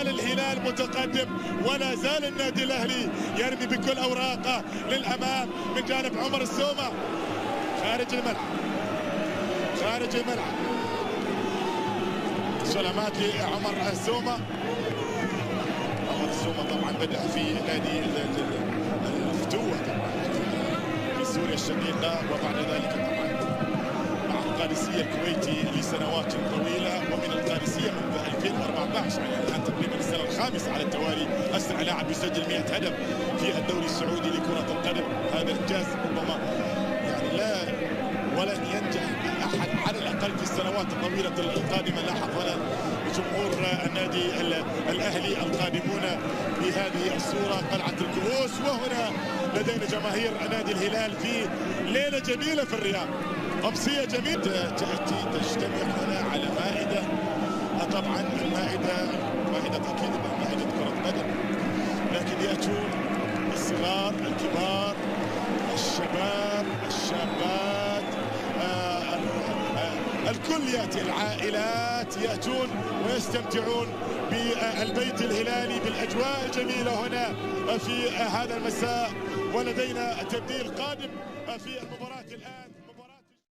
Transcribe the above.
الهلال متقدم ولا زال النادي الاهلي يرمي بكل اوراقه للامام من جانب عمر السومه خارج الملعب سلامات لعمر السومه. عمر السومه طبعا بدأ في نادي الفتوة طبعا في سوريا الشقيقة، وبعد ذلك طبعا مع القادسية الكويتي لسنوات طويلة، ومن القادسية منذ 2014 يعني الآن تقريبا السنة الخامسة على التوالي أسرع لاعب يسجل 100 هدف في الدوري السعودي لكرة القدم. هذا إنجاز ربما يعني ولن ينجح أحد على الأقل في السنوات الطويلة القادمة. لاحظ هنا جمهور النادي الأهلي القادمون بهذه الصورة قلعة الكؤوس، وهنا لدينا جماهير نادي الهلال في ليلة جميلة في الرياض، أمسية جميلة تأتي تجتمع هنا على مائدة. طبعا المائدة أكيد مائدة كرة قدم، لكن يأتون الصغار الكبار الشباب الشابات الكل يأتي، العائلات يأتون ويستمتعون بالبيت الهلالي بالأجواء الجميلة هنا في هذا المساء. ولدينا تبديل قادم في المباراة.